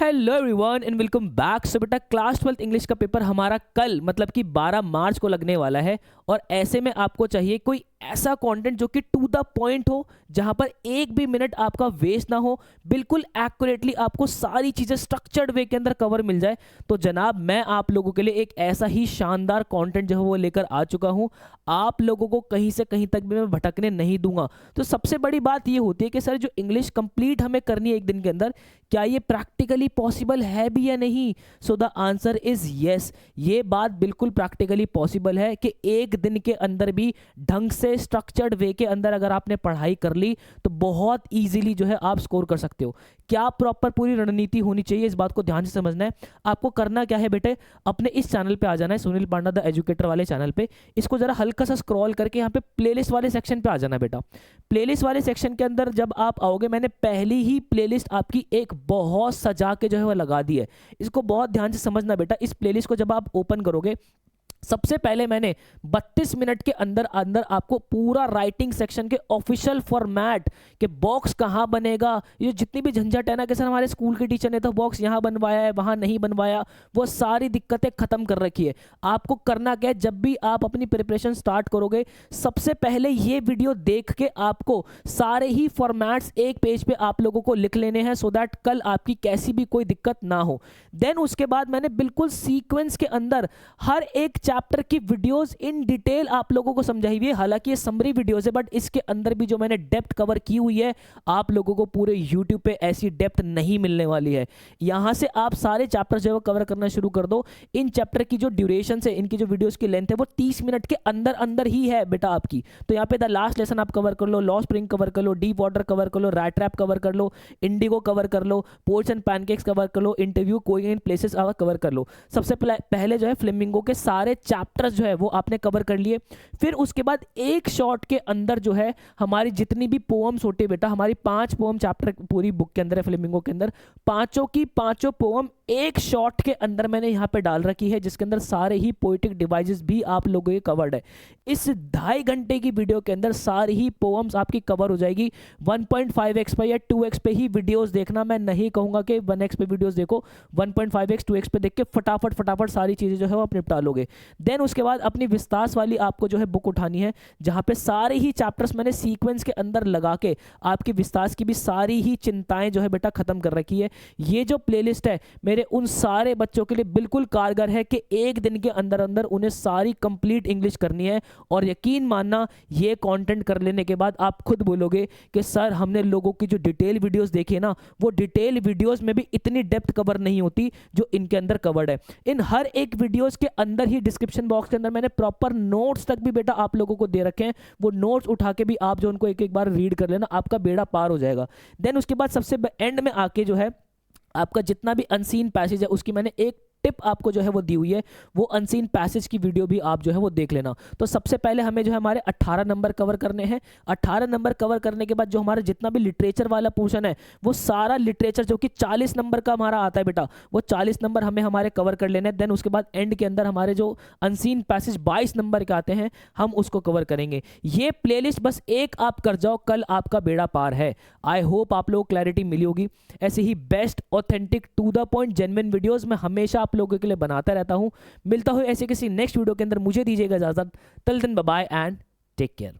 Hello everyone and welcome back. So बेटा class 12th English का paper हमारा कल मतलब कि 12 मार्च को लगने वाला है और ऐसे में आपको चाहिए कोई ऐसा कंटेंट जो कि टू द पॉइंट हो, जहां पर एक भी मिनट आपका वेस्ट ना हो, बिल्कुल एक्यूरेटली आपको सारी चीजें स्ट्रक्चर्ड वे के अंदर कवर मिल जाए। तो जनाब मैं आप लोगों के लिए एक ऐसा ही शानदार कंटेंट जो है वो लेकर आ चुका हूं। आप लोगों को कहीं से कहीं तक भी मैं भटकने नहीं दूंगा। तो सबसे बड़ी बात ये होती है कि सर जो इंग्लिश कंप्लीट हमें करनी है एक दिन के अंदर, क्या ये प्रैक्टिकली पॉसिबल है भी या नहीं? So the answer is yes. ये बात बिल्कुल प्रैक्टिकली पॉसिबल है कि एक दिन के अंदर भी ढंग से स्ट्रक्चर्ड वे के अंदर अगर आपने पढ़ाई कर ली तो बहुत इजीली जो है आप स्कोर कर सकते हो। क्या प्रॉपर पूरी रणनीति होनी चाहिए, इस बात को ध्यान से समझना है। आपको करना क्या है बेटे, अपने इस चैनल पे आ जाना है, सुनील पांडा द एजुकेटर वाले चैनल पे। इसको जरा हल्का सा स्क्रॉल करके यहाँ पे प्लेलिस्ट वाले सेक्शन पे आ जाना है बेटा। प्लेलिस्ट वाले सेक्शन के अंदर जब आप आओगे, मैंने पहली ही प्लेलिस्ट आपकी एक बहुत सजा के जो है वो लगा दी है। इसको बहुत ध्यान से समझना बेटा। इस प्लेलिस्ट को जब आप ओपन करोगे, सबसे पहले मैंने 32 मिनट के अंदर अंदर आपको पूरा राइटिंग सेक्शन के ऑफिशियल फॉर्मेट के बॉक्स कहाँ बनेगा, ये जितनी भी झंझट है ना कि सर हमारे स्कूल के टीचर ने तो बॉक्स यहाँ बनवाया है वहाँ नहीं बनवाया, वो सारी दिक्कतें खत्म कर रखी है। आपको करना क्या है, जब भी आप अपनी प्रिपरेशन स्टार्ट करोगे, सबसे पहले ये वीडियो देख के आपको सारे ही फॉर्मेट्स एक पेज पे आप लोगों को लिख लेने हैं, सो दैट कल आपकी कैसी भी कोई दिक्कत ना हो। देन उसके बाद मैंने बिल्कुल सीक्वेंस के अंदर हर एक चैप्टर की वीडियोस इन डिटेल आप लोगों को समझाई हुई है। हालांकि ये समरी वीडियोस है, बट इसके अंदर भी जो मैंने डेप्थ कवर की हुई है, आप लोगों को पूरे यूट्यूब पे ऐसी डेप्थ नहीं मिलने वाली है। यहां से आप सारे चैप्टर जो है कवर करना शुरू कर दो। इन चैप्टर की जो ड्यूरेशन है, इनकी जो वीडियोस की लेंथ है, वो 30 मिनट के अंदर अंदर ही है बेटा आपकी। तो यहाँ पे द लास्ट लेसन आप कवर कर लो, लॉ स्प्रिंग कवर कर लो, डीप वाटर कवर कर लो, रैट ट्रैप कवर कर लो, इंडिगो कवर कर लो, पोर्ट्स एंड पैनकेक्स कवर कर लो, इंटरव्यू कोइंग इन प्लेसेस कवर कर लो। सबसे पहले जो है फ्लेमिंगो के सारे चैप्टर्स जो है वो आपने कवर कर लिए। फिर उसके बाद एक शॉट के अंदर जो है हमारी जितनी भी पोएम्स होती है बेटा, हमारी 5 पोएम चैप्टर पूरी बुक के अंदर है, फ्लेमिंगो के अंदर पांचों की पांचों पोएम एक शॉट के अंदर मैंने यहां पे डाल रखी है, जिसके अंदर सारे ही पोएटिक डिवाइसेस भी आप लोगों के कवर्ड है। इस 2.5 घंटे की वीडियो के अंदर सारी ही पोएम्स आपकी कवर हो जाएगी। 1.5x पे या 2x पे ही वीडियोस देखना, मैं नहीं कहूंगा कि 1x पे वीडियोस देखो। 1.5x 2x पे देख के फटाफट सारी चीजें जो है वो आप निपटा लोगे। देन उसके बाद अपनी विस्तास वाली आपको जो है बुक उठानी है, जहां पे सारे ही चैप्टर्स मैंने सीक्वेंस के अंदर लगा के आपकी विस्तास की भी सारी ही चिंताएं जो है बेटा खत्म कर रखी है। ये जो प्लेलिस्ट है मेरे उन सारे बच्चों के लिए बिल्कुल कारगर है कि एक दिन के अंदर अंदर उन्हें सारी कंप्लीट इंग्लिश करनी है। और यकीन मानना, ये कंटेंट कर लेने के बाद आप खुद बोलोगे कि सर हमने लोगों की जो डिटेल वीडियोस देखी है ना, वो डिटेल वीडियोस में भी इतनी डेप्थ कवर नहीं होती जो इनके अंदर कवर्ड है। इन हर एक वीडियोस के अंदर ही डिस्क्रिप्शन बॉक्स के अंदर मैंने प्रॉपर नोट्स तक भी बेटा आप लोगों को दे रखे हैं। वो नोट्स उठा के भी आप जो उनको एक एक बार रीड कर लेना, आपका बेड़ा पार हो जाएगा। देन उसके बाद सबसे एंड में आके जो है आपका जितना भी अनसीन पैसेज है, उसकी मैंने एक टिप आपको जो है वो दी हुई है। वो अनसीन पैसेज की वीडियो भी आप जो है वो देख लेना। तो सबसे पहले हमें जो है हमारे 18 नंबर कवर करने हैं। 18 नंबर कवर करने के बाद जो हमारा जितना भी लिटरेचर वाला पोर्शन है, वो सारा लिटरेचर जो कि 40 नंबर का हमारा आता है बेटा, वो 40 नंबर हमें हमारे कवर कर लेने हैं। देन उसके बाद एंड के अंदर हमारे जो अनसीन पैसेज 22 नंबर के आते हैं, हम उसको कवर करेंगे। ये प्लेलिस्ट बस एक आप कर जाओ, कल आपका बेड़ा पार है। आई होप आप लोग क्लैरिटी मिली होगी। ऐसे ही best authentic to the point genuine videos मैं हमेशा आप लोगों के लिए बनाता रहता हूं। मिलता हूं ऐसे किसी नेक्स्ट वीडियो के अंदर, मुझे दीजिएगा इजाजत। Till then bye bye and take care.